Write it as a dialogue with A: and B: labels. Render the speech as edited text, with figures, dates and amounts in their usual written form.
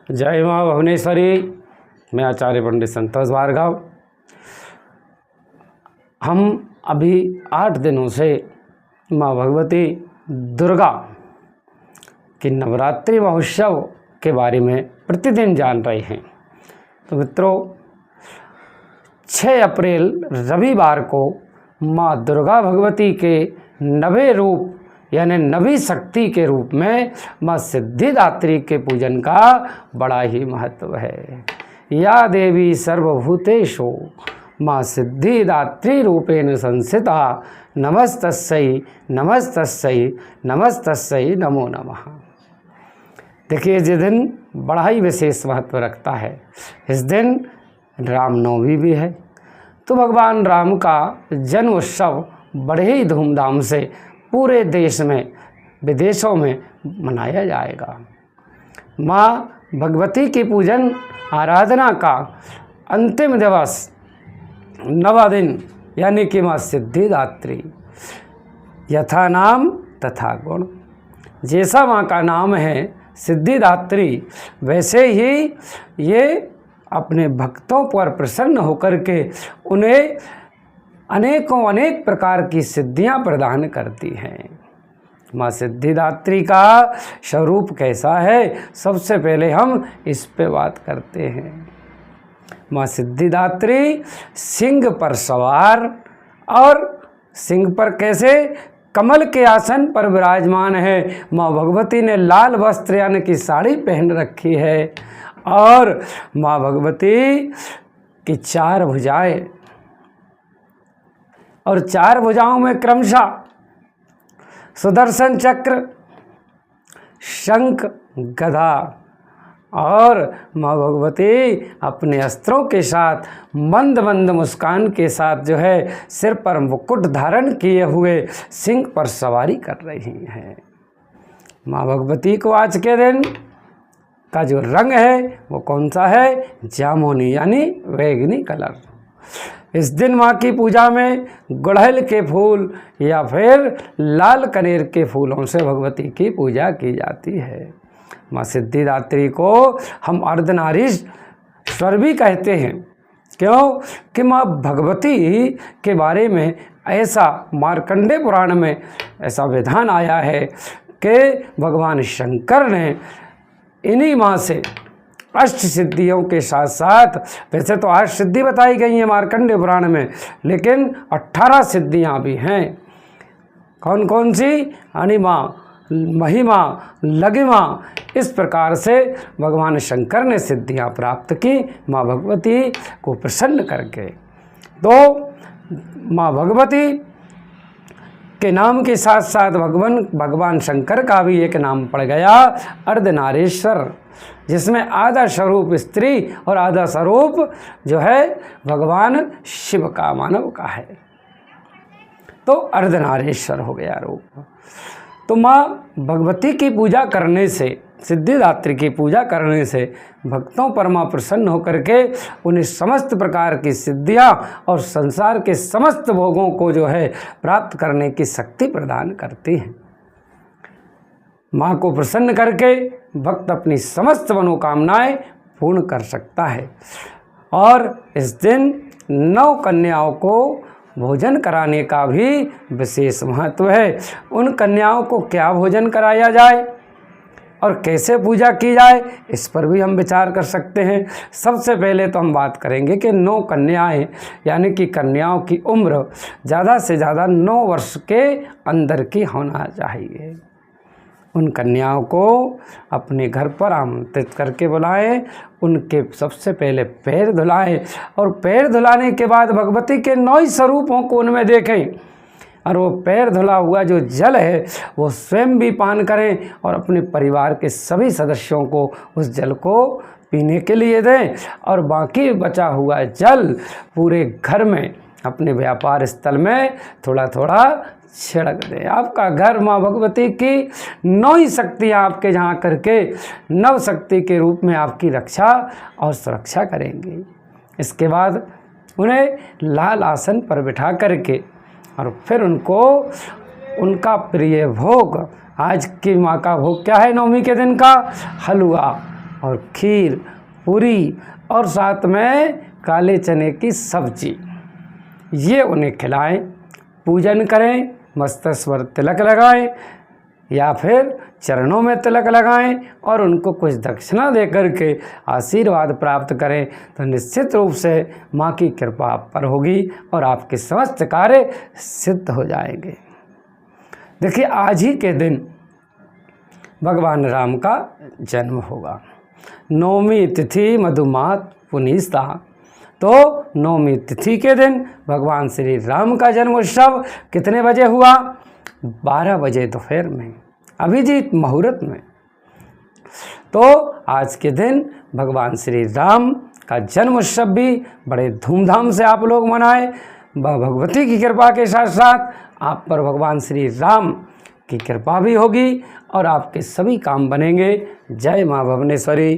A: जय माँ भुवनेश्वरी। मैं आचार्य पंडित संतोष भार्गव। हम अभी 8 दिनों से माँ भगवती दुर्गा की नवरात्रि महोत्सव के बारे में प्रतिदिन जान रहे हैं। तो मित्रों, 6 अप्रैल रविवार को माँ दुर्गा भगवती के नवे रूप यानी नवी शक्ति के रूप में माँ सिद्धिदात्री के पूजन का बड़ा ही महत्व है। या देवी सर्वभूतेषु माँ सिद्धिदात्री रूपेण संस्थिता नमस्तस्यै नमस्तस्यै नमस्तस्यै नमो नमः। देखिए, ये दिन बड़ा ही विशेष महत्व रखता है। इस दिन रामनवमी भी है, तो भगवान राम का जन्म उत्सव बड़े ही धूमधाम से पूरे देश में विदेशों में मनाया जाएगा। माँ भगवती की पूजन आराधना का अंतिम दिवस 9वां दिन यानी कि माँ सिद्धिदात्री। यथा नाम तथा गुण, जैसा माँ का नाम है सिद्धिदात्री, वैसे ही ये अपने भक्तों पर प्रसन्न होकर के उन्हें अनेक प्रकार की सिद्धियां प्रदान करती हैं। माँ सिद्धिदात्री का स्वरूप कैसा है, सबसे पहले हम इस पे बात करते हैं। माँ सिद्धिदात्री सिंह पर सवार और सिंह पर कैसे, कमल के आसन पर विराजमान है। माँ भगवती ने लाल वस्त्र यानी कि साड़ी पहन रखी है और माँ भगवती की 4 भुजाएं और 4 भुजाओं में क्रमशः सुदर्शन चक्र, शंख, गदा और माँ भगवती अपने अस्त्रों के साथ मंद मंद मुस्कान के साथ जो है सिर पर मुकुट धारण किए हुए सिंह पर सवारी कर रही हैं। माँ भगवती को आज के दिन का जो रंग है वो कौन सा है, जामुनी यानी बैंगनी कलर। इस दिन माँ की पूजा में गुड़हल के फूल या फिर लाल कनेर के फूलों से भगवती की पूजा की जाती है। माँ सिद्धिदात्री को हम अर्धनारीश्वर भी कहते हैं। क्यों कि माँ भगवती के बारे में ऐसा मार्कंडेय पुराण में ऐसा विधान आया है कि भगवान शंकर ने इन्हीं माँ से अष्ट सिद्धियों के साथ साथ, वैसे तो 8 सिद्धि बताई गई हैं मार्कंडेय पुराण में, लेकिन 18 सिद्धियाँ भी हैं। कौन कौन सी? अनिमा, महिमा, लघिमा, इस प्रकार से भगवान शंकर ने सिद्धियाँ प्राप्त की माँ भगवती को प्रसन्न करके। तो माँ भगवती के नाम के साथ साथ भगवान शंकर का भी एक नाम पड़ गया, अर्धनारीश्वर, जिसमें आधा स्वरूप स्त्री और आधा स्वरूप जो है भगवान शिव का, मानव का है। तो अर्धनारीश्वर हो गया रूप। तो माँ भगवती की पूजा करने से, सिद्धिदात्री की पूजा करने से भक्तों पर माँ प्रसन्न होकर के उन्हें समस्त प्रकार की सिद्धियाँ और संसार के समस्त भोगों को जो है प्राप्त करने की शक्ति प्रदान करती हैं। माँ को प्रसन्न करके भक्त अपनी समस्त मनोकामनाएं पूर्ण कर सकता है। और इस दिन 9 कन्याओं को भोजन कराने का भी विशेष महत्व है। उन कन्याओं को क्या भोजन कराया जाए और कैसे पूजा की जाए, इस पर भी हम विचार कर सकते हैं। सबसे पहले तो हम बात करेंगे कि 9 कन्याएं यानी कि कन्याओं की उम्र ज़्यादा से ज़्यादा 9 वर्ष के अंदर की होना चाहिए। उन कन्याओं को अपने घर पर आमंत्रित करके बुलाएं, उनके सबसे पहले पैर धुलाएं और पैर धुलाने के बाद भगवती के 9 स्वरूपों को उनमें देखें और वो पैर धुला हुआ जो जल है वो स्वयं भी पान करें और अपने परिवार के सभी सदस्यों को उस जल को पीने के लिए दें और बाकी बचा हुआ जल पूरे घर में अपने व्यापार स्थल में थोड़ा थोड़ा छिड़क दें। आपका घर माँ भगवती की 9 ही शक्तियाँ आपके यहाँ करके 9 शक्ति के रूप में आपकी रक्षा और सुरक्षा करेंगी। इसके बाद उन्हें लाल आसन पर बिठा करके और फिर उनको उनका प्रिय भोग, आज की माँ का भोग क्या है नवमी के दिन का? हलवा और खीर, पूरी और साथ में काले चने की सब्जी, ये उन्हें खिलाएं। पूजन करें, मस्तक पर तिलक लगाएं या फिर चरणों में तिलक लगाएं और उनको कुछ दक्षिणा दे करके आशीर्वाद प्राप्त करें तो निश्चित रूप से माँ की कृपा आप पर होगी और आपके समस्त कार्य सिद्ध हो जाएंगे। देखिए, आज ही के दिन भगवान राम का जन्म होगा। नवमी तिथि मधुमास पुनीस्ता, तो नवमी तिथि के दिन भगवान श्री राम का जन्म उत्सव कितने बजे हुआ? 12 बजे दोपहर में, अभिजीत मुहूर्त में। तो आज के दिन भगवान श्री राम का जन्म उत्सव भी बड़े धूमधाम से आप लोग मनाएं। भगवती की कृपा के साथ साथ आप पर भगवान श्री राम की कृपा भी होगी और आपके सभी काम बनेंगे। जय माँ भुवनेश्वरी।